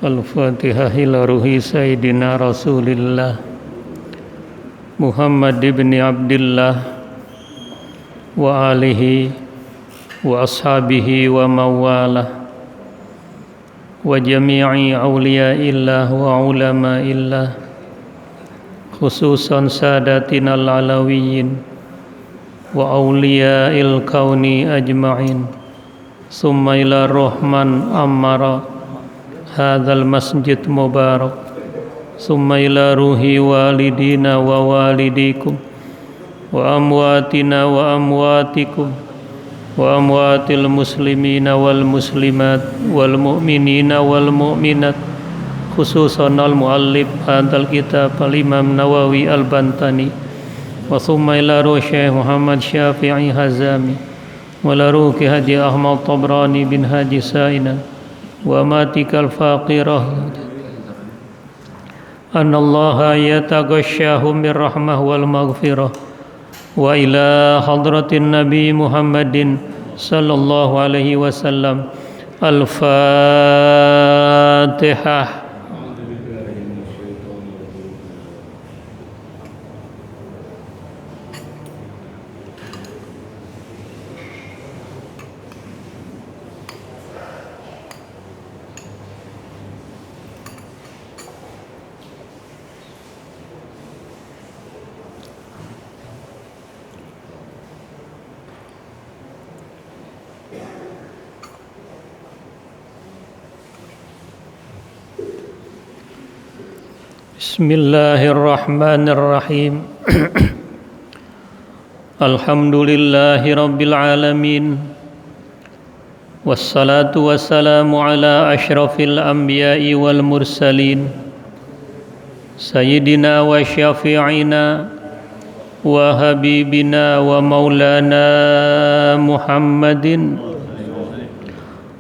Al-Fatihah ila ruhi Sayyidina Rasulillah Muhammad ibn Abdillah wa alihi wa ashabihi wa mawalah wa jami'i awliya'illah wa ulama'illah khususan sadatina al-alawiyyin wa awliya'il kauni ajma'in summa ila rahman ammara hadzal masjid mubarak summa ila ruhi walidina wa walidikum wa amwatina wa amwatikum wa amwatil muslimina wal muslimat wal mu'minina wal mu'minat khususan al muallif hadzal kitab al Imam Nawawi al Bantani wa summa ila ruhi Syekh Muhammad Syafi'i Hazami wa ila ruhi Haji Ahmad Tabrani bin Haji Saina wa matikal faqirah anallaha yataghashshahum birrahmah wal maghfirah wa ila hadratin nabi Muhammadin sallallahu alaihi wasallam al-Fatihah. Bismillahirrahmanirrahim. Alhamdulillahi rabbil alamin. Wassalatu wassalamu ala asyrafil anbiya'i wal mursalin Sayyidina wa syafi'ina wa habibina wa maulana Muhammadin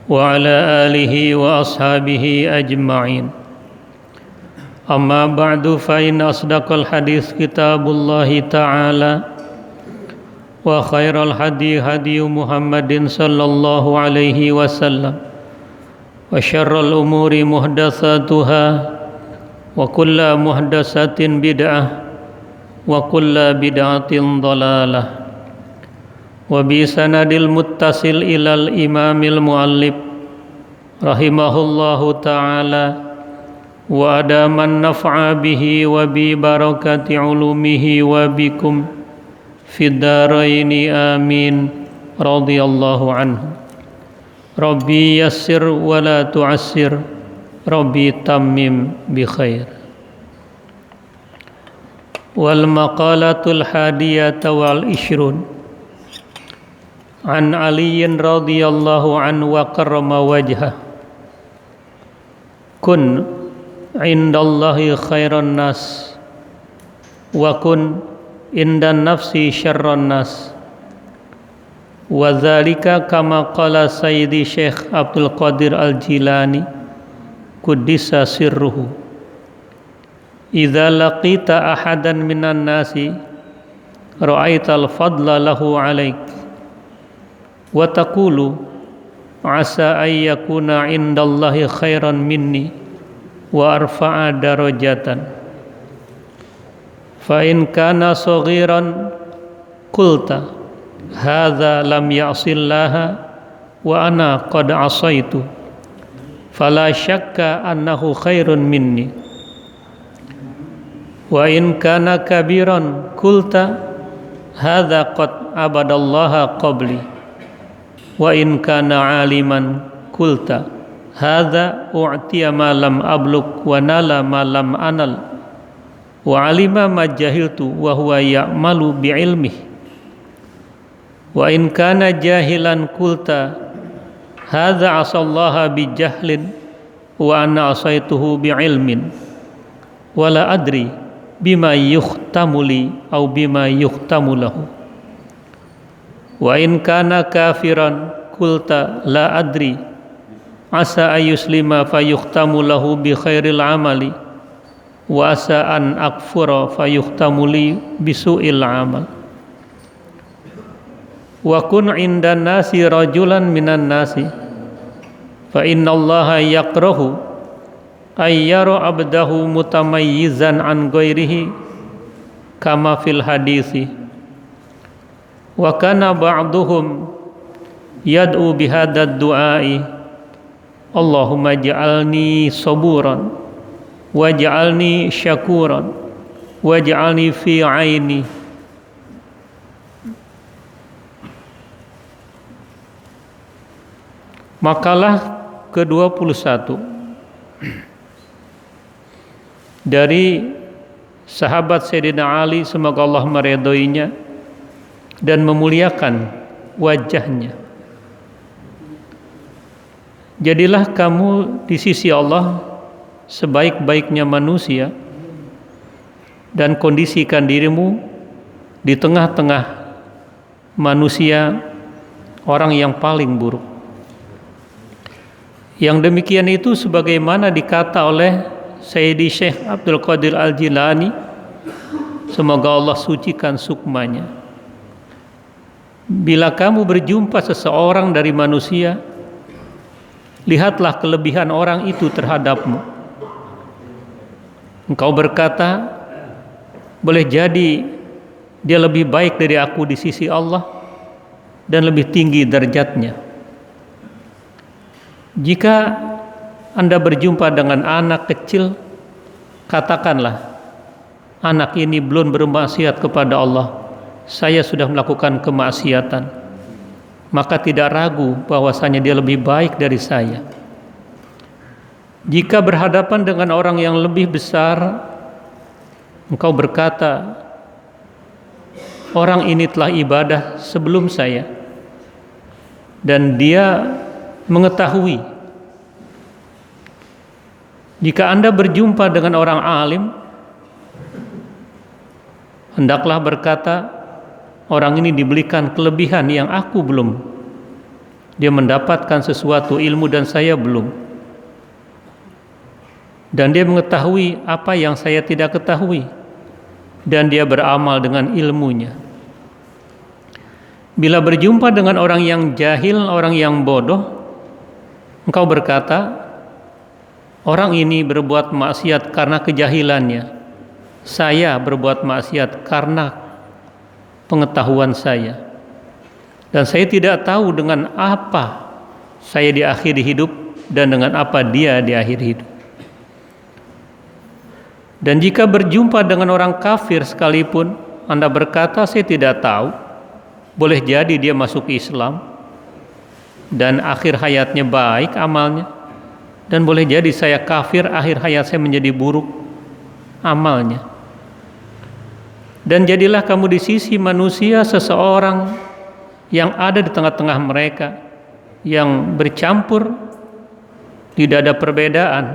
wa ala alihi wa ashabihi ajma'in. Amma ba'du fa inna asdaqal hadis kitabullahi ta'ala wa khairal hadi hadi Muhammadin sallallahu alaihi wasallam wa syarral umuri muhdatsatuha wa kullu muhdatsatin bid'ah wa kullu bid'atin dhalalah wa bi sanadil muttasil ilal imamil muallif rahimahullahu ta'ala wa adaman naf'a bihi wa bi barakati ulumihi wa bikum fid daraini amin radhiyallahu anhu. Rabbi yassir wa la tu'assir, Rabbi tammim bi khair. Wal maqalatul hadiyata wal ishrun an aliyin radhiyallahu anhu wa karrama wajhah kun indallahi khairan nas wa kun indan nafsi syarran nas wa dzalika kama qala sayyidi Syekh Abdul Qadir Al-Jilani kuddisa sirruhu idza laqita ahadan minan nasi ra'aital fadla lahu alaik wa taqulu asa ay yakuna indallahi khairan minni wa arfa'a darajatan fa in kana saghiran qulta hadza lam ya'sillaha wa ana qad asaitu fala syakka annahu khairun minni wa in kana kabiran qulta hadza qad abadallaha qabli wa in kana aliman qulta hadza u'tiya ma lam abluk wa nala ma lam anal wa alima ma jahiltu wa huwa ya'malu bi ilmihi wa in kana jahilan qulta hadza asallaha bi jahlin wa ana asaituhu bi ilmin wala adri bima yuhtamu li au bima yuhtamu lahu wa in kana kafiran qulta la adri asa ayuslima fayuhtamu lahu bi khairil amali wa asa an akfura fayuhtamu li bisu'il amal wa kun indan nasi rajulan minan nasi fa innallaha yakrahu ay yara abdahu mutamayyizan an ghairihi kama fil hadisi wa kana ba'duhum yad'u bihadha du'ai Allahumma ja'alni saburan waj'alni syakuran waj'alni fi aini. Makalah ke-21 dari sahabat Sayyidina Ali, semoga Allah meridhoinya dan memuliakan wajahnya. Jadilah kamu di sisi Allah sebaik-baiknya manusia dan kondisikan dirimu di tengah-tengah manusia orang yang paling buruk. Yang demikian itu sebagaimana dikata oleh Sayyidi Syekh Abdul Qadir Al-Jilani, semoga Allah sucikan sukmanya. Bila kamu berjumpa seseorang dari manusia, lihatlah kelebihan orang itu terhadapmu. Engkau berkata, boleh jadi dia lebih baik dari aku di sisi Allah dan lebih tinggi derajatnya. Jika Anda berjumpa dengan anak kecil, katakanlah, anak ini belum bermaksiat kepada Allah, saya sudah melakukan kemaksiatan, maka tidak ragu bahwasanya dia lebih baik dari saya. Jika berhadapan dengan orang yang lebih besar, engkau berkata, orang ini telah ibadah sebelum saya dan dia mengetahui. Jika Anda berjumpa dengan orang alim, hendaklah berkata, orang ini diberikan kelebihan yang aku belum. Dia mendapatkan sesuatu ilmu dan saya belum. Dan dia mengetahui apa yang saya tidak ketahui. Dan dia beramal dengan ilmunya. Bila berjumpa dengan orang yang jahil, orang yang bodoh, engkau berkata, orang ini berbuat maksiat karena kejahilannya. Saya berbuat maksiat karena pengetahuan saya. Dan saya tidak tahu dengan apa saya di akhir hidup dan dengan apa dia di akhir hidup. Dan jika berjumpa dengan orang kafir sekalipun, Anda berkata, saya tidak tahu. Boleh jadi dia masuk Islam dan akhir hayatnya baik amalnya, dan boleh jadi saya kafir, akhir hayat saya menjadi buruk amalnya. Dan jadilah kamu di sisi manusia seseorang yang ada di tengah-tengah mereka, yang bercampur, tidak ada perbedaan,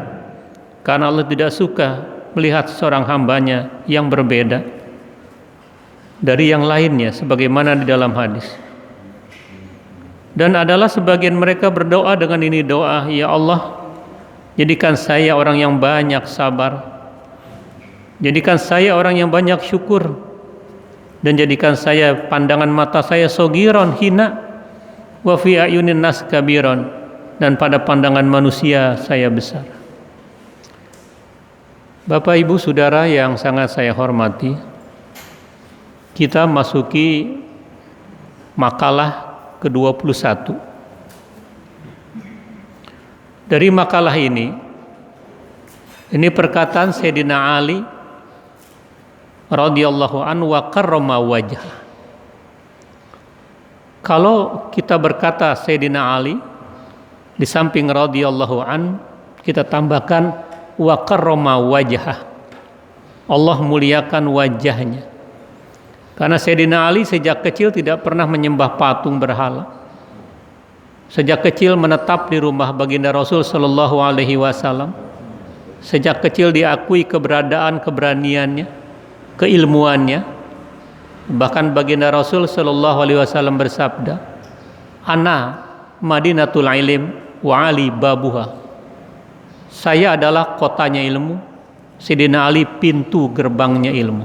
karena Allah tidak suka melihat seorang hambanya yang berbeda dari yang lainnya, sebagaimana di dalam hadis. Dan adalah sebagian mereka berdoa dengan ini doa, ya Allah, jadikan saya orang yang banyak sabar, jadikan saya orang yang banyak syukur, dan jadikan saya, pandangan mata saya sogiron, hina, wa fi ayunin nas kabiron, dan pada pandangan manusia saya besar. Bapak Ibu Saudara yang sangat saya hormati, kita masuki makalah ke-21. Dari makalah ini perkataan Sayyidina Ali radhiyallahu anhu wa karrama wajah. Kalau kita berkata Sayyidina Ali, di samping radhiyallahu an, kita tambahkan wa karrama wajah. Allah muliakan wajahnya. Karena Sayyidina Ali sejak kecil tidak pernah menyembah patung berhala. Sejak kecil menetap di rumah baginda Rasul Shallallahu Alaihi Wasallam. Sejak kecil diakui keberadaan, keberaniannya, keilmuannya. Bahkan baginda Rasul Shallallahu Alaihi Wasallam bersabda, "Ana Madinatul Ilm wa Ali babuha." Saya adalah kotanya ilmu, Sayyidina Ali pintu gerbangnya ilmu.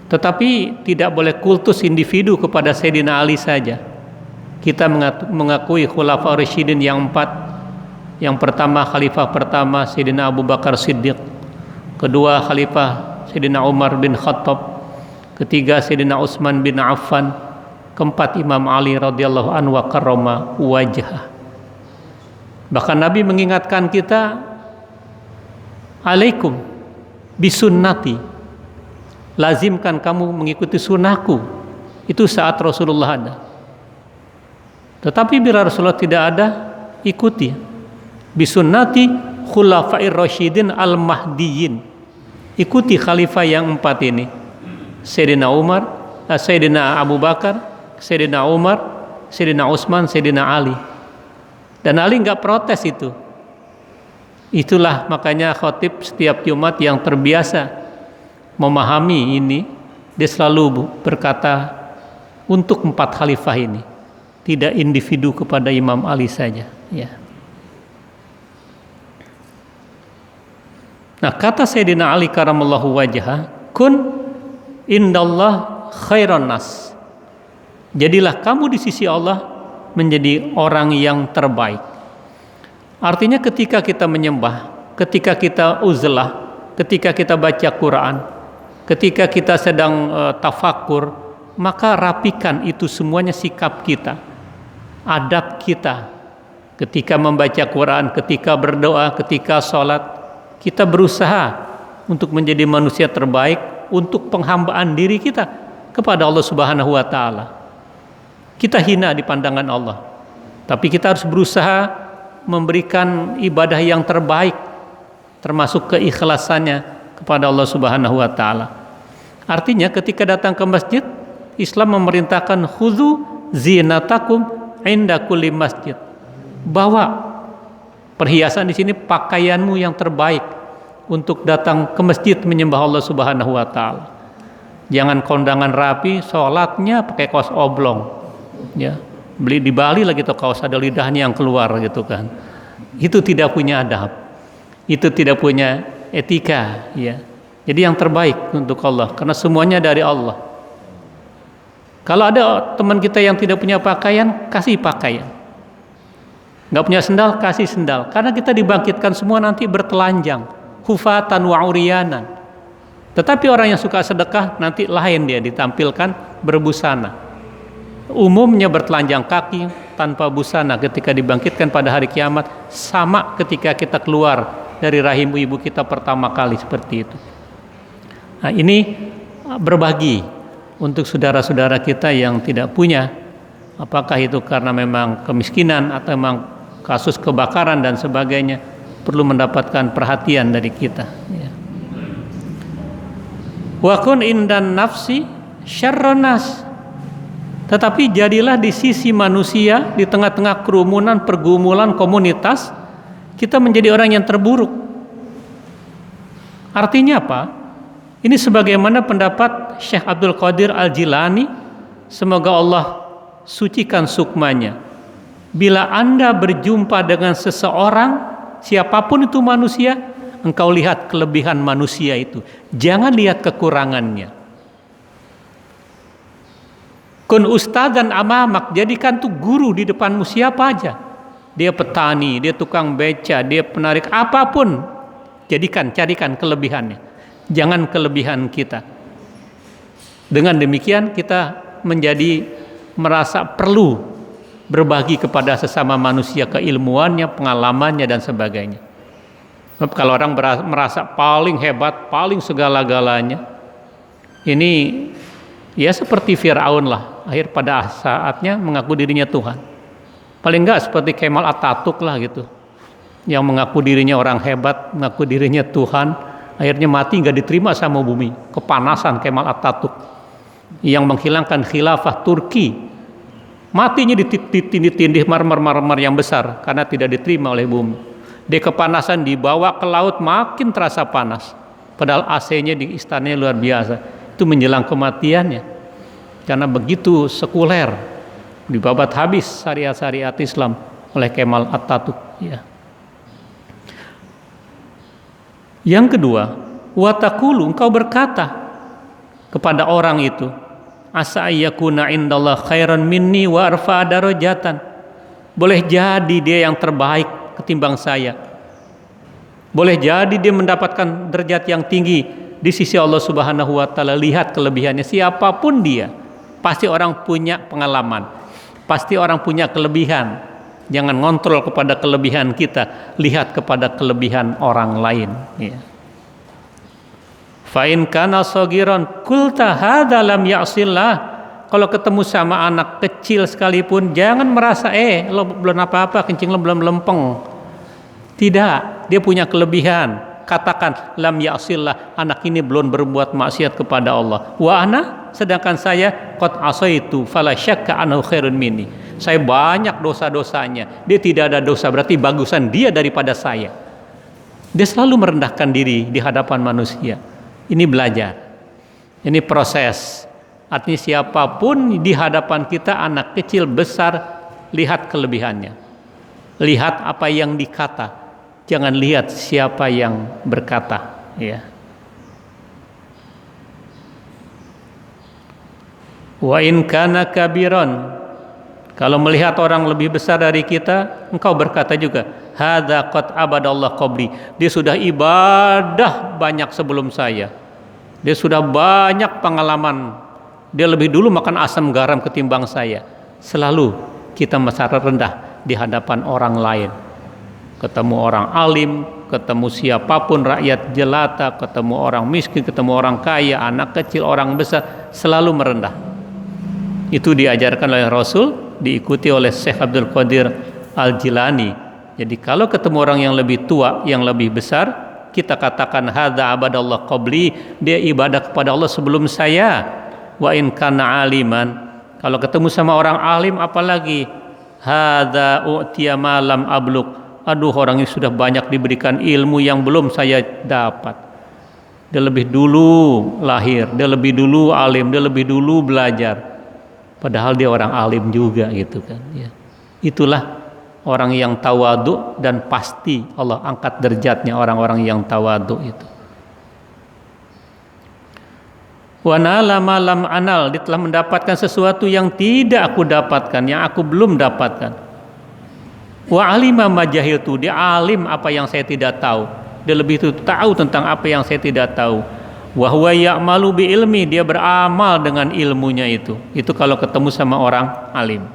Tetapi tidak boleh kultus individu kepada Sayyidina Ali saja. Kita mengakui Khulafaur Rasyidin yang 4. Yang pertama, khalifah pertama Sayyidina Abu Bakar Siddiq. Kedua, khalifah Sayyidina Umar bin Khattab. Ketiga, Sayyidina Utsman bin Affan. Keempat, Imam Ali radhiyallahu anhu wa karrama wajhah. Bahkan Nabi mengingatkan kita, alaikum bisunnati, lazimkan kamu mengikuti sunnahku. Itu saat Rasulullah ada. Tetapi bila Rasulullah tidak ada, ikuti bisunnati khulafair rasyidin al-mahdiyyin. Ikuti khalifah yang 4 ini, Sayyidina Umar, Sayyidina Abu Bakar, Sayyidina Umar, Sayyidina Utsman, Sayyidina Ali. Dan Ali enggak protes itu. Itulah makanya khatib setiap Jumat yang terbiasa memahami ini, dia selalu berkata untuk 4 khalifah ini, tidak individu kepada Imam Ali saja, ya. Nah, kata Sayyidina Ali karamallahu wajhah, kun indallah khairan nas. Jadilah kamu di sisi Allah menjadi orang yang terbaik. Artinya ketika kita menyembah, ketika kita uzlah, ketika kita baca Quran, ketika kita sedang tafakur, maka rapikan itu semuanya sikap kita, adab kita. Ketika membaca Quran, ketika berdoa, ketika sholat, kita berusaha untuk menjadi manusia terbaik untuk penghambaan diri kita kepada Allah Subhanahu wa Ta'ala. Kita hina di pandangan Allah, tapi kita harus berusaha memberikan ibadah yang terbaik, termasuk keikhlasannya kepada Allah Subhanahu wa Ta'ala. Artinya ketika datang ke masjid, Islam memerintahkan khudzu zinatakum inda kulli masjid. Bawa perhiasan di sini, pakaianmu yang terbaik untuk datang ke masjid menyembah Allah Subhanahu wa Ta'ala. Jangan kondangan rapi, sholatnya pakai kaos oblong, ya. Beli di Bali lagi tuh kaos ada lidahnya yang keluar gitu kan. Itu tidak punya adab. Itu tidak punya etika, ya. Jadi yang terbaik untuk Allah, karena semuanya dari Allah. Kalau ada teman kita yang tidak punya pakaian, kasih pakaian. Nggak punya sendal, kasih sendal. Karena kita dibangkitkan semua nanti bertelanjang, hufatan wa uriyanan. Tetapi orang yang suka sedekah nanti lain, dia ditampilkan berbusana. Umumnya bertelanjang kaki tanpa busana ketika dibangkitkan pada hari kiamat, sama ketika kita keluar dari rahim ibu kita pertama kali, seperti itu. Nah, ini berbagi untuk saudara-saudara kita yang tidak punya, apakah itu karena memang kemiskinan atau memang kasus kebakaran dan sebagainya, perlu mendapatkan perhatian dari kita, ya. Wa kun indan nafsi syarrun nas. Tetapi jadilah di sisi manusia, di tengah-tengah kerumunan, pergumulan, komunitas, kita menjadi orang yang terburuk. Artinya apa? Ini sebagaimana pendapat Syekh Abdul Qadir Al-Jilani, semoga Allah sucikan sukmanya. Bila Anda berjumpa dengan seseorang, siapapun itu manusia, engkau lihat kelebihan manusia itu, jangan lihat kekurangannya. Kun ustadzan amamak, jadikan tuh guru di depanmu siapa aja. Dia petani, dia tukang beca, dia penarik, apapun, carikan kelebihannya. Jangan kelebihan kita. Dengan demikian kita menjadi merasa perlu berbagi kepada sesama manusia keilmuannya, pengalamannya dan sebagainya. Kalau orang merasa paling hebat, paling segala-galanya, ini ya seperti Fir'aun lah, akhir pada saatnya mengaku dirinya Tuhan. Paling enggak seperti Kemal Atatürk lah gitu, yang mengaku dirinya orang hebat, mengaku dirinya Tuhan, Akhirnya mati nggak diterima sama bumi, kepanasan Kemal Atatürk yang menghilangkan khilafah Turki. Matinya ditindih marmer-marmer yang besar karena tidak diterima oleh bumi. Dia kepanasan dibawa ke laut, makin terasa panas. Padahal AC-nya di istananya luar biasa. Itu menjelang kematiannya. Karena begitu sekuler, dibabat habis syariat-syariat Islam oleh Kemal Atatürk. Ya. Yang kedua, watakulu, engkau berkata kepada orang itu, asa ayyakuna indallah khairan minni wa arfa darajatan. Boleh jadi dia yang terbaik ketimbang saya. Boleh jadi dia mendapatkan derajat yang tinggi di sisi Allah Subhanahu wa taala. Lihat kelebihannya, siapapun dia, pasti orang punya pengalaman, pasti orang punya kelebihan. Jangan ngontrol kepada kelebihan kita, lihat kepada kelebihan orang lain. Ya. Fa in kana sagiran qulta hadza lam ya'sillah. Kalau ketemu sama anak kecil sekalipun, jangan merasa lo belum apa-apa, kencing lo belum lempeng. Tidak, dia punya kelebihan. Katakan lam ya'sillah, anak ini belum berbuat maksiat kepada Allah. Wa ana, sedangkan saya qad asaitu fala syakka annahu khairun minni. Saya banyak dosa-dosanya, dia tidak ada dosa, berarti bagusan dia daripada saya. Dia selalu merendahkan diri di hadapan manusia. Ini belajar, ini proses. Artinya siapapun di hadapan kita, anak kecil besar, lihat kelebihannya, lihat apa yang dikata, jangan lihat siapa yang berkata. Ya. Wa in kana kabiran, kalau melihat orang lebih besar dari kita, engkau berkata juga, hadza qad abadallah qabli. Dia sudah ibadah banyak sebelum saya. Dia sudah banyak pengalaman. Dia lebih dulu makan asam garam ketimbang saya. Selalu kita merasa rendah di hadapan orang lain. Ketemu orang alim, ketemu siapapun, rakyat jelata, ketemu orang miskin, ketemu orang kaya, anak kecil, orang besar, selalu merendah. Itu diajarkan oleh Rasul, diikuti oleh Syekh Abdul Qadir Al-Jilani. Jadi kalau ketemu orang yang lebih tua, yang lebih besar, kita katakan hadza abadallah qabli, dia ibadah kepada Allah sebelum saya. Wa in kana aliman, kalau ketemu sama orang alim apalagi, hadza u'tiya ma lam ablugh, aduh orang ini sudah banyak diberikan ilmu yang belum saya dapat. Dia lebih dulu lahir, dia lebih dulu alim, dia lebih dulu belajar. Padahal dia orang alim juga gitu kan. Ya. Itulah orang yang tawadu, dan pasti Allah angkat derajatnya orang-orang yang tawadu itu. Wa nala ma lam anal, dia telah mendapatkan sesuatu yang tidak aku dapatkan, yang aku belum dapatkan. Wa alima ma jahiltu, dia alim apa yang saya tidak tahu. Dia lebih tahu tentang apa yang saya tidak tahu. Wa huwa ya'malu bi ilmi, dia beramal dengan ilmunya itu. Itu kalau ketemu sama orang alim.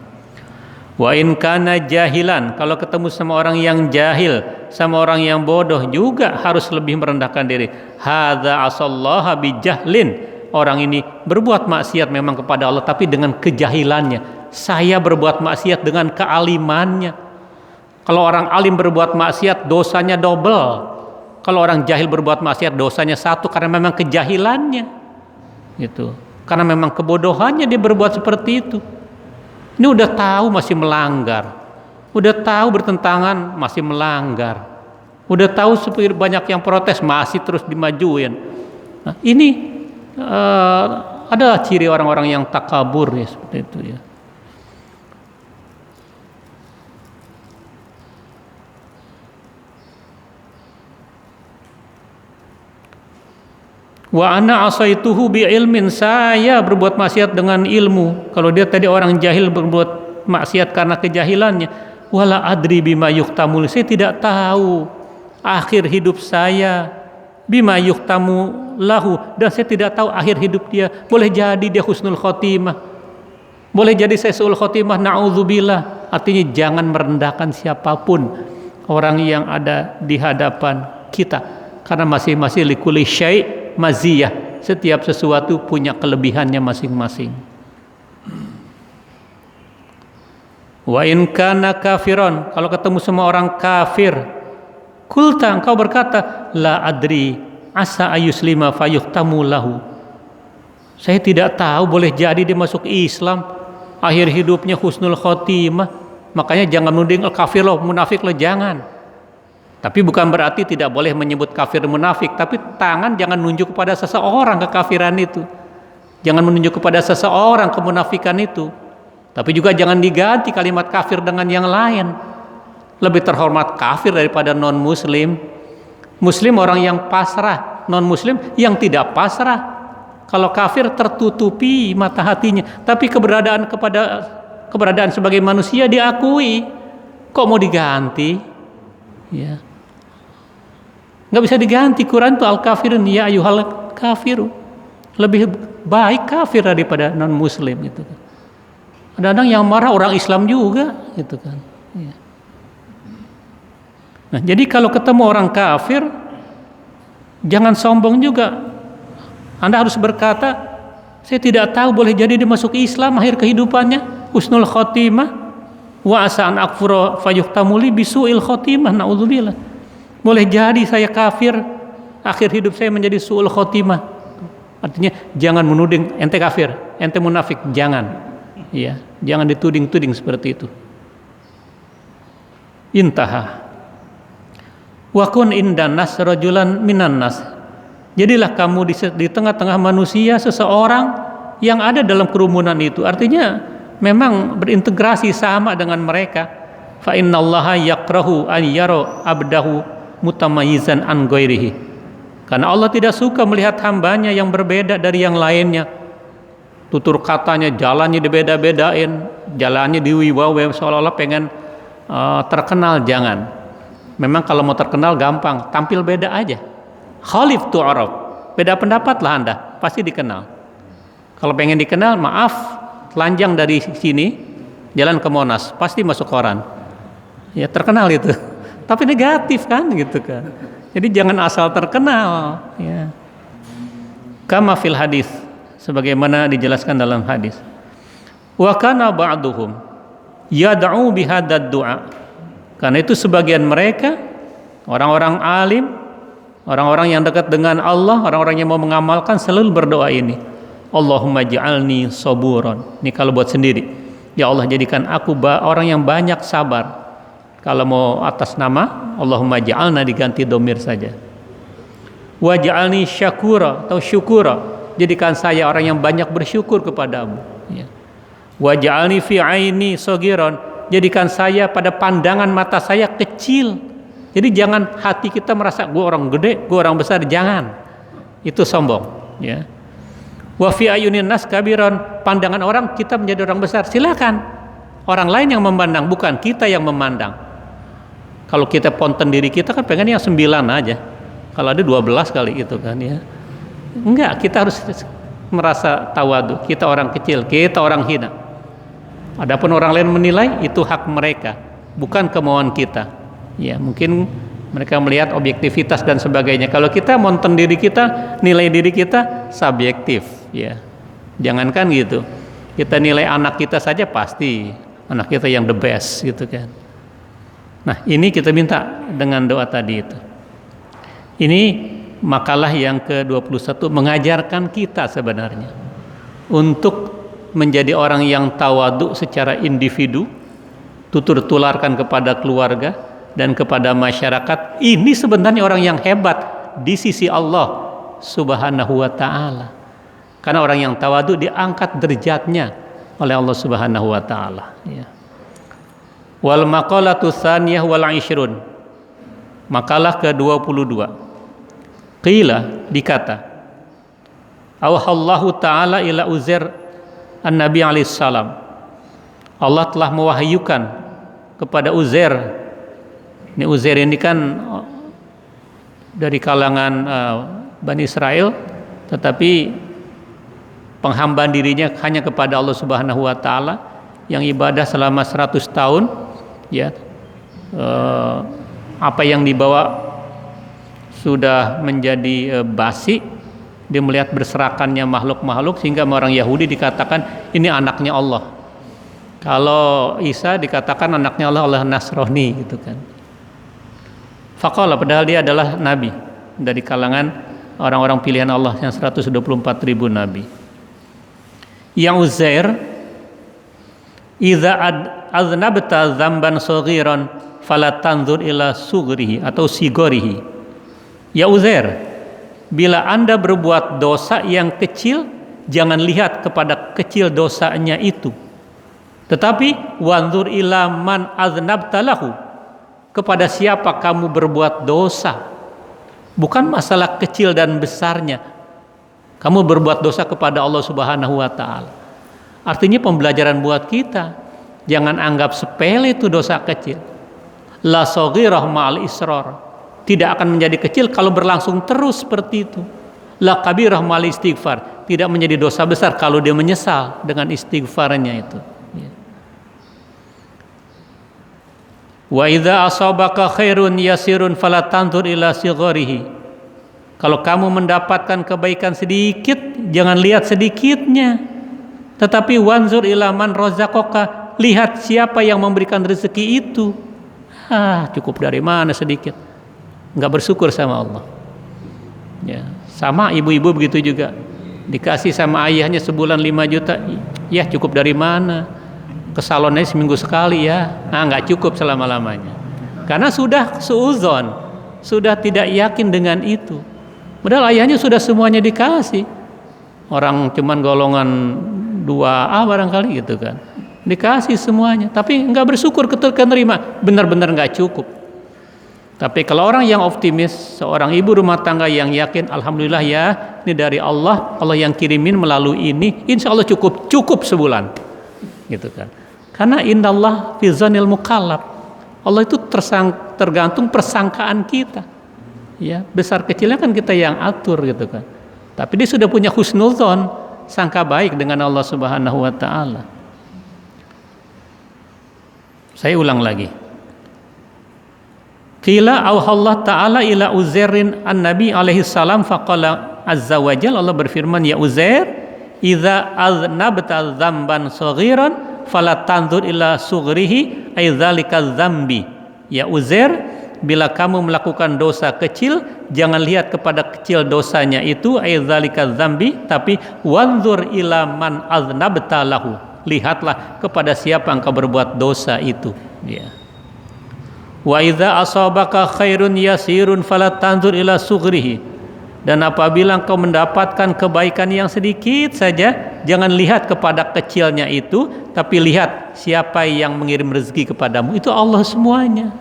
Wa in kana jahilan, kalau ketemu sama orang yang jahil, sama orang yang bodoh, juga harus lebih merendahkan diri. Hadza asallaha bi jahlin, orang ini berbuat maksiat memang kepada Allah, tapi dengan kejahilannya. Saya berbuat maksiat dengan kealimannya. Kalau orang alim berbuat maksiat, dosanya double. Kalau orang jahil berbuat maksiat, dosanya satu, karena memang kejahilannya, gitu. Karena memang kebodohannya dia berbuat seperti itu. Ini udah tahu masih melanggar, udah tahu bertentangan masih melanggar, udah tahu seperti banyak yang protes masih terus dimajuin. Nah, ini adalah ciri orang-orang yang takabur ya, seperti itu ya. Wa ana asaituhu bi ilmin, saya berbuat maksiat dengan ilmu. Kalau dia tadi orang jahil berbuat maksiat karena kejahilannya, wala adri bima yuhtamul, saya tidak tahu akhir hidup saya, bima yuhtamu lahu, dan saya tidak tahu akhir hidup dia. Boleh jadi dia husnul khotimah, boleh jadi saya su'ul khotimah, na'udzubillah. Artinya jangan merendahkan siapapun orang yang ada di hadapan kita, karena masing-masing likulli syai' maziyah, setiap sesuatu punya kelebihannya masing-masing. Wa in kana kafiron, kalau ketemu sama orang kafir, kulta, engkau berkata la adri asa ayuslima fayuhtamu lahu. Saya tidak tahu, boleh jadi dia masuk Islam, akhir hidupnya husnul khotimah. Makanya jangan menuding kafir loh, munafik loh, jangan. Tapi bukan berarti tidak boleh menyebut kafir munafik, tapi tangan jangan nunjuk kepada seseorang kekafiran itu. Jangan menunjuk kepada seseorang kemunafikan itu. Tapi juga jangan diganti kalimat kafir dengan yang lain. Lebih terhormat kafir daripada non-muslim. Muslim orang yang pasrah, non-muslim yang tidak pasrah. Kalau kafir tertutupi mata hatinya, tapi keberadaan sebagai manusia diakui. Kok mau diganti? Ya. Nggak bisa diganti. Quran itu al-kafirun ya ayyuhal kafiru. Lebih baik kafir daripada non-muslim gitu kan. Ada yang marah orang Islam juga gitu kan. Ya. Nah, jadi kalau ketemu orang kafir, jangan sombong juga. Anda harus berkata, saya tidak tahu, boleh jadi dia masuk Islam akhir kehidupannya husnul khotimah, wa asa an akfura fayuhtamuli bisuil khotimah, naudzubillah. Boleh jadi saya kafir, akhir hidup saya menjadi suul khotimah. Artinya jangan menuding ente kafir, ente munafik, jangan. Ya, jangan dituding-tuding seperti itu. Intaha. Wa kun indan nas rajulan minan nas. Jadilah kamu di tengah-tengah manusia seseorang yang ada dalam kerumunan itu. Artinya memang berintegrasi sama dengan mereka. Fa innallaha yakrahu an yara abdahu mutamayyizan an ghairihi. Karena Allah tidak suka melihat hambanya yang berbeda dari yang lainnya. Tutur katanya, jalannya dibeda-bedain, jalannya diwibawain seolah-olah pengen terkenal. Jangan. Memang kalau mau terkenal gampang, tampil beda aja. Khalif tu'arab, beda pendapat lah Anda, pasti dikenal. Kalau pengen dikenal, maaf, telanjang dari sini, jalan ke Monas, pasti masuk koran. Ya terkenal itu, tapi negatif kan gitu kan. Jadi jangan asal terkenal. Ya. Kama fil hadis, sebagaimana dijelaskan dalam hadis. Wa kana ba'duhum yad'u bihadzal du'a. Karena itu sebagian mereka, orang-orang alim, orang-orang yang dekat dengan Allah, orang-orang yang mau mengamalkan selalu berdoa ini. Allahumma ja'alni saburan. Ini kalau buat sendiri. Ya Allah, jadikan aku orang yang banyak sabar. Kalau mau atas nama, Allahumma ja'alna diganti domir saja. Wa ja'alni syakura atau syukura. Jadikan saya orang yang banyak bersyukur kepadamu. Ya. Wa ja'alni fi aini sagiran. Jadikan saya pada pandangan mata saya kecil. Jadi jangan hati kita merasa gue orang gede, gue orang besar, jangan. Itu sombong, ya. Wa fi ayunin nas kabiran, pandangan orang kita menjadi orang besar. Silakan. Orang lain yang memandang, bukan kita yang memandang. Kalau kita ponten diri kita kan pengen yang 9 aja. Kalau ada 12 kali gitu kan ya. Enggak, kita harus merasa tawadu. Kita orang kecil, kita orang hina. Adapun orang lain menilai itu hak mereka, bukan kemauan kita. Ya, mungkin mereka melihat objektivitas dan sebagainya. Kalau kita monten diri kita, nilai diri kita subjektif, ya. Jangankan gitu. Kita nilai anak kita saja pasti anak kita yang the best gitu kan. Nah, ini kita minta dengan doa tadi itu. Ini makalah yang ke-21 mengajarkan kita sebenarnya untuk menjadi orang yang tawadu secara individu, tutur tularkan kepada keluarga dan kepada masyarakat. Ini sebenarnya orang yang hebat di sisi Allah Subhanahu wa ta'ala. Karena orang yang tawadu diangkat derajatnya oleh Allah Subhanahu wa ta'ala, ya. Wal maqalatu tsaniyah wal 20. Makalah ke-22. Qila, dikata, Auhallahu ta'ala ila Uzair an-Nabi alaihi salam. Allah telah mewahyukan kepada Uzair. Ini Uzair ini kan dari kalangan Bani Israel, tetapi penghambaan dirinya hanya kepada Allah Subhanahu wa ta'ala, yang ibadah selama 100 tahun, ya. Apa yang dibawa sudah menjadi basi. Dia melihat berserakannya makhluk-makhluk, sehingga orang Yahudi dikatakan ini anaknya Allah. Kalau Isa dikatakan anaknya Allah oleh Nasrani gitu kan. Faqala, padahal dia adalah nabi dari kalangan orang-orang pilihan Allah yang 124.000 nabi. Yang Uzair, idza aznabta dzamban saghiran fala tanzur ila sugrihi atau sigorihi. Ya Uzair, bila Anda berbuat dosa yang kecil, jangan lihat kepada kecil dosanya itu. Tetapi wanzur ila man aznabta lahu, kepada siapa kamu berbuat dosa. Bukan masalah kecil dan besarnya. Kamu berbuat dosa kepada Allah Subhanahu wa taala. Artinya pembelajaran buat kita, jangan anggap sepele itu dosa kecil. La saghirah ma'al israr. Tidak akan menjadi kecil kalau berlangsung terus seperti itu. La kabirah ma'al istighfar. Tidak menjadi dosa besar kalau dia menyesal dengan istighfarnya itu. Wa idza asabaka khairun yasirun fala tanzur ila sigharihi. Kalau kamu mendapatkan kebaikan sedikit, jangan lihat sedikitnya, tetapi wanzur ila man razaqaka, lihat siapa yang memberikan rezeki itu. Cukup dari mana sedikit, nggak bersyukur sama Allah. Ya, sama ibu-ibu begitu juga, dikasih sama ayahnya sebulan 5 juta, ya cukup dari mana? Ke salonnya seminggu sekali ya, nggak cukup selama-lamanya, karena sudah suudzon, sudah tidak yakin dengan itu. Padahal ayahnya sudah semuanya dikasih. Orang cuman golongan 2A barangkali gitu kan, dikasih semuanya, tapi nggak bersyukur ketika nerima, benar-benar nggak cukup. Tapi kalau orang yang optimis, seorang ibu rumah tangga yang yakin, alhamdulillah ya, ini dari Allah, Allah yang kirimin melalui ini, insya Allah cukup sebulan, gitu kan. Karena indallah fi dzanil mukallaf, Allah itu tergantung persangkaan kita. Ya, besar kecilnya kan kita yang atur gitu kan. Tapi dia sudah punya husnuzon, sangka baik dengan Allah Subhanahu wa taala. Saya ulang lagi. Qila Allah taala ila Uzairin an-nabi alaihi salam faqala azza wa jalla, Allah berfirman, ya Uzair, idza aznabta dzamban saghiran fala tanzur ila sughrihi ay dzalika dzambi. Ya Uzair, bila kamu melakukan dosa kecil, jangan lihat kepada kecil dosanya itu, ay dzalika dzambi, tapi wanzur ila man aznabta lahu, lihatlah kepada siapa engkau berbuat dosa itu. Ya. Wa idza asabaka khairun yasirun fala tanzur ila sughrihi, dan apabila engkau mendapatkan kebaikan yang sedikit saja, jangan lihat kepada kecilnya itu, tapi lihat siapa yang mengirim rezeki kepadamu, itu Allah semuanya.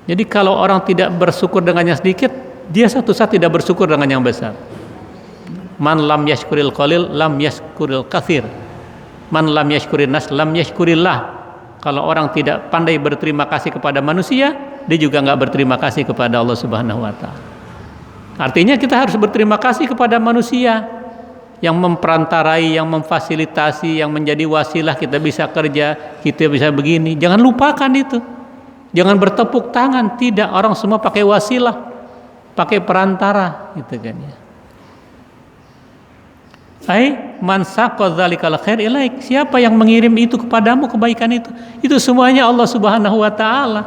Jadi kalau orang tidak bersyukur dengan yang sedikit, dia satu saat tidak bersyukur dengan yang besar. Man lam yashkuril qalil lam yashkuril katsir. Man lam yashkurin nas lam yashkurillah. Kalau orang tidak pandai berterima kasih kepada manusia, dia juga nggak berterima kasih kepada Allah Subhanahu wa taala. Artinya kita harus berterima kasih kepada manusia yang memperantarai, yang memfasilitasi, yang menjadi wasilah kita bisa kerja, kita bisa begini. Jangan lupakan itu. Jangan bertepuk tangan, tidak, orang semua pakai wasilah, pakai perantara, gitu kan ya. Ai man saqa dzalikal khair ilaik, siapa yang mengirim itu kepadamu, kebaikan itu semuanya Allah Subhanahu wa taala.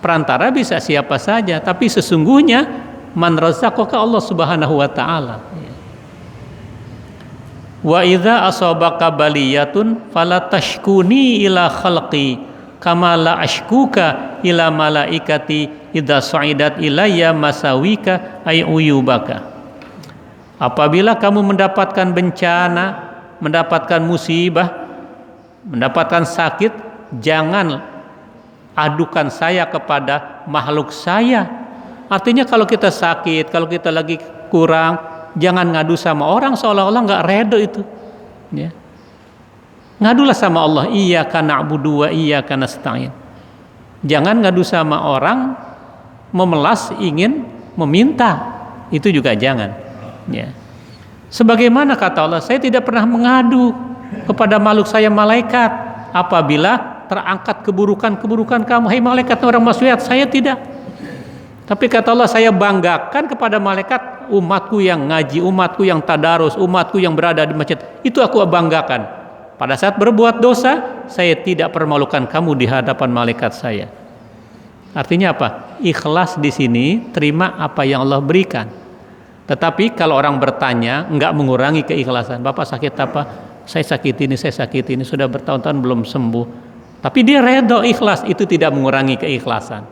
Perantara bisa siapa saja, tapi sesungguhnya man razaqaka Allah Subhanahu wa taala. Wa idza asabaka baliyatun fala tashkuni ila khalqi kama la ashkuka ila malaikati idza su'idat ilayya masawika ay uyubaka. Apabila kamu mendapatkan bencana, mendapatkan musibah, mendapatkan sakit, jangan adukan saya kepada makhluk saya. Artinya kalau kita sakit, kalau kita lagi kurang, jangan ngadu sama orang seolah-olah nggak redo itu, ya. Ngadulah sama Allah, iyyaka na'budu wa iyyaka nasta'in. Jangan ngadu sama orang memelas ingin meminta, itu juga jangan, ya. Sebagaimana kata Allah, saya tidak pernah mengadu kepada makhluk saya malaikat apabila terangkat keburukan-keburukan kamu, hai malaikat orang maksiat, saya tidak. Tapi kata Allah, saya banggakan kepada malaikat umatku yang ngaji, umatku yang tadarus, umatku yang berada di masjid, itu aku banggakan. Pada saat berbuat dosa, saya tidak permalukan kamu di hadapan malaikat saya. Artinya apa? Ikhlas di sini, terima apa yang Allah berikan. Tetapi kalau orang bertanya, enggak mengurangi keikhlasan. Bapak sakit apa? Saya sakit ini, sudah bertahun-tahun belum sembuh. Tapi dia redha ikhlas, itu tidak mengurangi keikhlasan.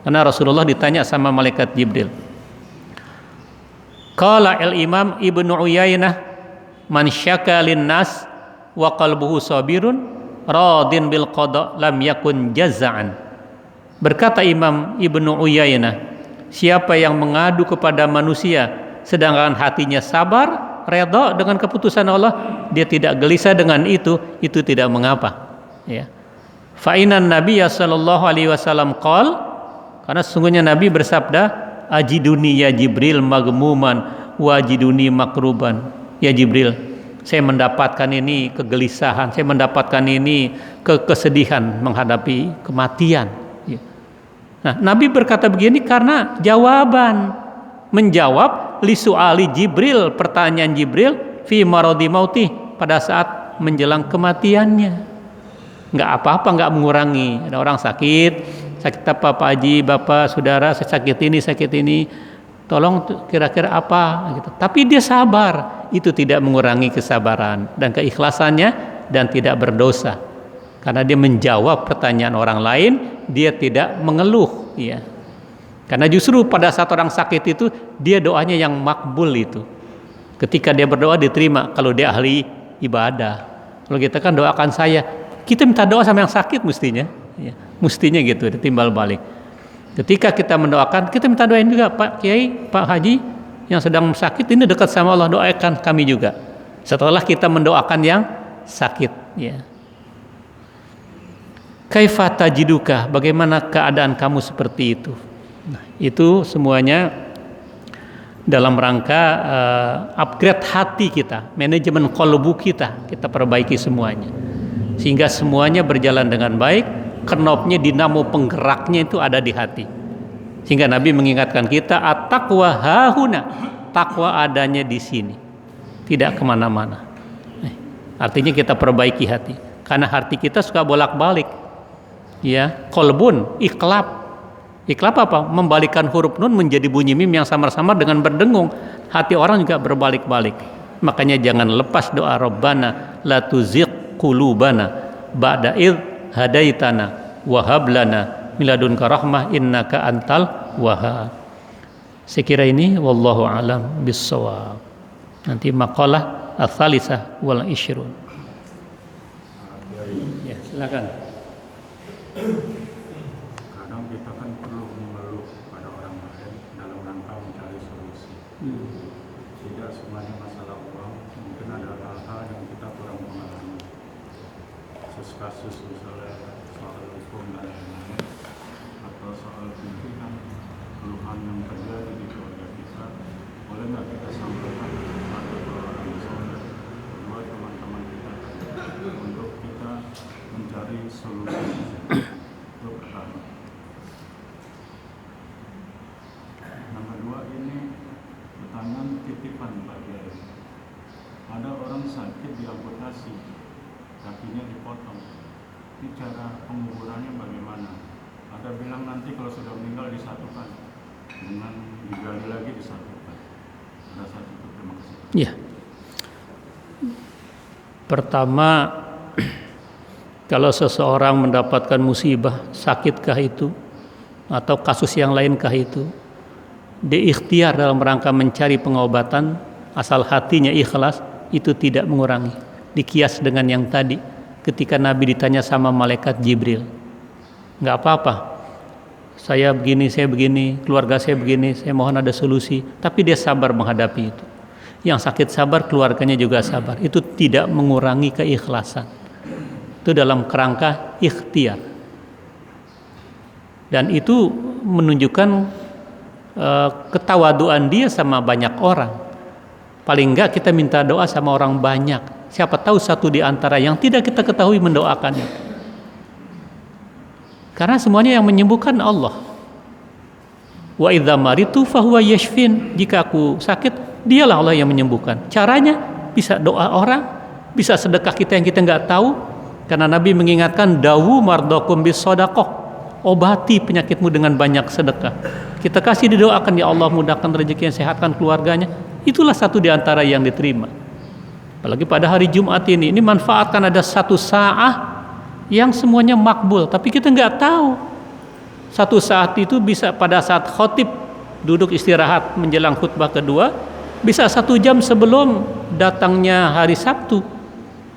Karena Rasulullah ditanya sama malaikat Jibril. Qala al-Imam Ibnu Uyainah, man syaka linnas wa qalbuhu sabirun radin bil qada lam yakun jaza'an. Berkata Imam Ibnu Uyainah, siapa yang mengadu kepada manusia sedangkan hatinya sabar, redha dengan keputusan Allah, dia tidak gelisah dengan itu tidak mengapa. Ya. Fa innan Nabiy sallallahu alaihi wasallam qol, karena sesungguhnya Nabi bersabda, ajiduni ya Jibril magmuman wajiduni makruban. Ya Jibril, saya mendapatkan ini kegelisahan, saya mendapatkan ini kesedihan menghadapi kematian. Ya. Nah, Nabi berkata begini karena menjawab li su'ali Jibril, pertanyaan Jibril fi maradi mauti, pada saat menjelang kematiannya. Enggak apa-apa, enggak mengurangi. Ada orang sakit apa Pak Haji, Bapak, Saudara, saya sakit ini, tolong kira-kira apa gitu. Tapi dia sabar, itu tidak mengurangi kesabaran dan keikhlasannya dan tidak berdosa. Karena dia menjawab pertanyaan orang lain, dia tidak mengeluh, ya. Karena justru pada saat orang sakit itu dia doanya yang makbul itu. Ketika dia berdoa diterima kalau dia ahli ibadah. Kalau kita kan doakan saya, kita minta doa sama yang sakit mestinya, ya. Mestinya gitu, ditimbal balik. Ketika kita mendoakan, kita minta doain juga Pak Kiai, Pak Haji yang sedang sakit ini dekat sama Allah, doakan kami juga. Setelah kita mendoakan yang sakit, ya. Kaifa tajiduka, bagaimana keadaan kamu seperti itu? Nah, itu semuanya dalam rangka upgrade hati kita, manajemen qalbu kita perbaiki semuanya. Sehingga semuanya berjalan dengan baik, knopnya, dinamo penggeraknya itu ada di hati. Sehingga Nabi mengingatkan kita, at-taqwa hahuna, takwa adanya di sini, tidak kemana-mana. Artinya kita perbaiki hati, karena hati kita suka bolak-balik, ya. Qalbun, iklab apa? Membalikkan huruf nun menjadi bunyi mim yang samar-samar dengan berdengung. Hati orang juga berbalik-balik. Makanya jangan lepas doa Rabbana la tuzigh qulubana ba'da id hadaitana wa hab lana min ladunka rahmah innaka antal wahhab. Saya kira ini wallahu alam bissawab. Nanti maqalah ats-tsalisah wal 20. Ya, silakan. Kadang kita kan perlu mengeluh pada orang lain dalam rangka mencari solusi. Tidak semuanya masalah uang, mungkin ada hal-hal yang kita kurang pengalaman. Kasus misalnya soal hukum dan lain-lain, atau soal pimpinan, keluhan yang terjadi di keluarga kita, boleh nggak kita sampaikan kepada orang saudara, kedua teman-teman kita, untuk kita mencari solusi. Itu pertama. Yang kedua, ini pertanyaan titipan Pak Kiai. Ada orang sakit diamputasi, kakinya dipotong. Ini cara penguburannya bagaimana? Ada bilang nanti kalau sudah meninggal disatukan, dengan digali lagi disatukan. Ada satu itu, terima kasih. Ya. Pertama, kalau seseorang mendapatkan musibah, sakitkah itu atau kasus yang lainkah itu, dia ikhtiar dalam rangka mencari pengobatan, asal hatinya ikhlas, itu tidak mengurangi. Dikias dengan yang tadi, ketika Nabi ditanya sama malaikat Jibril, nggak apa-apa, saya begini, keluarga saya begini, saya mohon ada solusi. Tapi dia sabar menghadapi itu. Yang sakit sabar, keluarganya juga sabar. Itu tidak mengurangi keikhlasan. Itu dalam kerangka ikhtiar. Dan itu menunjukkan ketawaduan dia sama banyak orang. Paling enggak kita minta doa sama orang banyak. Siapa tahu satu di antara yang tidak kita ketahui mendoakannya. Karena semuanya yang menyembuhkan Allah. Wa idza maritu fahuwa yashfin. Jika aku sakit, dialah Allah yang menyembuhkan. Caranya bisa doa orang, bisa sedekah kita yang kita enggak tahu. Karena Nabi mengingatkan dawu mardakum bis shadaqah. Obati penyakitmu dengan banyak sedekah. kita kasih didoakan, ya Allah mudahkan rezekinya, sehatkan keluarganya. Itulah satu di antara yang diterima. Apalagi pada hari Jumat ini manfaatkan ada satu saat yang semuanya makbul, tapi kita nggak tahu. Satu saat itu bisa pada saat khotib duduk istirahat menjelang khutbah kedua, bisa 1 jam sebelum datangnya hari Sabtu,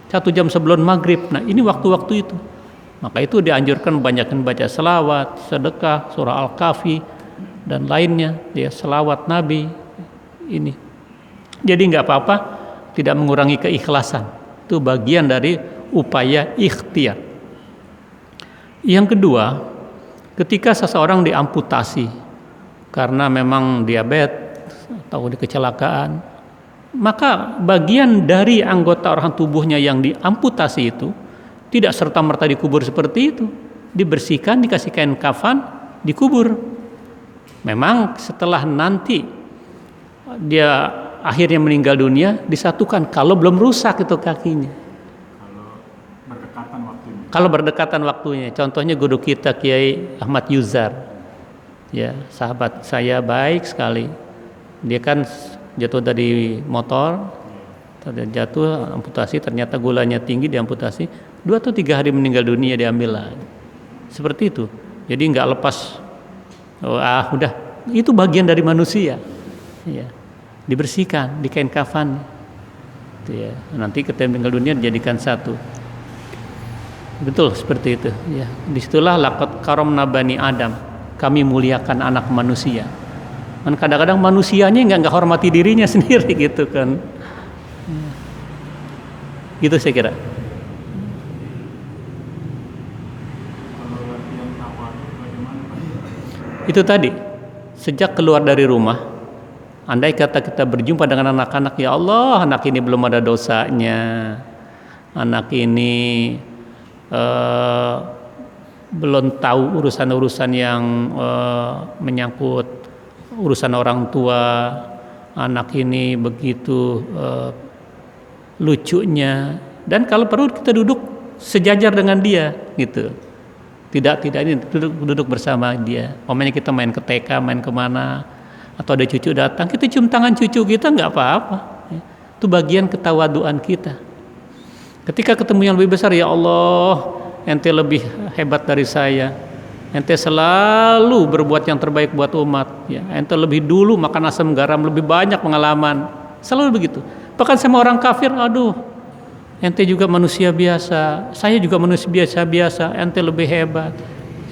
1 jam sebelum maghrib. Nah ini waktu-waktu itu. Maka itu dianjurkan banyakin baca selawat, sedekah, surah Al-Kahfi dan lainnya, ya selawat Nabi ini. Jadi nggak apa-apa, tidak mengurangi keikhlasan. Itu bagian dari upaya ikhtiar. Yang kedua, ketika seseorang diamputasi karena memang diabetes atau kecelakaan, maka bagian dari anggota orang tubuhnya yang diamputasi itu tidak serta-merta dikubur seperti itu. Dibersihkan, dikasih kain kafan, dikubur. Memang setelah nanti dia akhirnya meninggal dunia, disatukan kalau belum rusak itu kakinya. Kalau berdekatan waktunya. Contohnya guru kita Kiai Ahmad Yuzar. Ya, sahabat saya baik sekali. Dia kan jatuh dari motor, jatuh amputasi, ternyata gulanya tinggi, diamputasi. 2 atau 3 hari meninggal dunia, diambil lagi. Seperti itu. Jadi nggak lepas. Udah, itu bagian dari manusia. Ya. Dibersihkan, di kain kafan. Itu ya. Nanti ketika meninggal dunia dijadikan satu. Betul seperti itu. Ya. Disitulah laqad karamna bani Adam. Kami muliakan anak manusia. Dan kadang-kadang manusianya nggak hormati dirinya sendiri gitu kan. Gitu saya kira. Itu tadi, sejak keluar dari rumah, andai kata kita berjumpa dengan anak-anak, ya Allah, anak ini belum ada dosanya, anak ini belum tahu urusan-urusan yang menyangkut urusan orang tua, anak ini begitu lucunya, dan kalau perlu kita duduk sejajar dengan dia, gitu. Tidak ini duduk bersama dia. Umpamanya kita main ke TK, main kemana, atau ada cucu datang, kita cium tangan cucu kita, nggak apa-apa. Itu bagian ketawaduan kita. Ketika ketemu yang lebih besar, ya Allah, ente lebih hebat dari saya. Ente selalu berbuat yang terbaik buat umat. Ya, ente lebih dulu makan asam garam, lebih banyak pengalaman. Selalu begitu. Bahkan sama orang kafir, aduh, ente juga manusia biasa, saya juga manusia biasa, ente lebih hebat.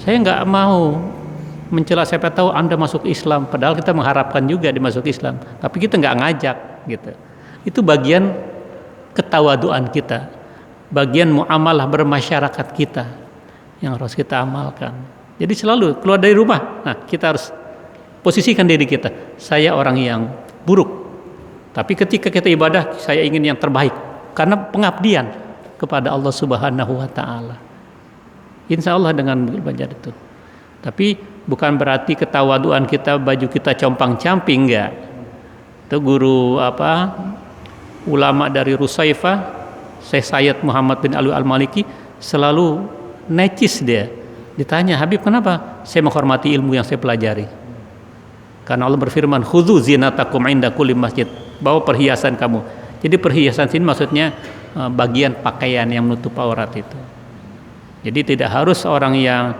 Saya nggak mau mencela, siapa tahu Anda masuk Islam, padahal kita mengharapkan juga dimasuk Islam, tapi kita nggak ngajak gitu. Itu bagian ketawaduan kita, bagian muamalah bermasyarakat kita yang harus kita amalkan. Jadi selalu keluar dari rumah, nah kita harus posisikan diri kita, saya orang yang buruk, tapi ketika kita ibadah, saya ingin yang terbaik. Karena pengabdian kepada Allah Subhanahu wa Ta'ala. Insya Allah dengan belajar itu. Tapi bukan berarti ketawaduan kita, baju kita compang-camping, enggak. Itu guru ulama dari Rusaifah, Syekh Sayyid Muhammad bin Ali Al-Maliki, selalu necis dia. Ditanya, Habib kenapa? Saya menghormati ilmu yang saya pelajari. Karena Allah berfirman, khudzu zinatakum inda kulli masjid. Bawa perhiasan kamu. Jadi perhiasan sini maksudnya bagian pakaian yang menutup aurat itu. Jadi tidak harus orang yang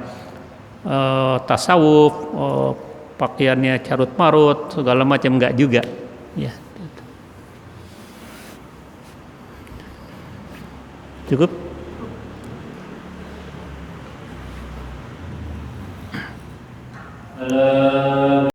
tasawuf, pakaiannya carut marut segala macam, enggak juga. Ya. Cukup? Allah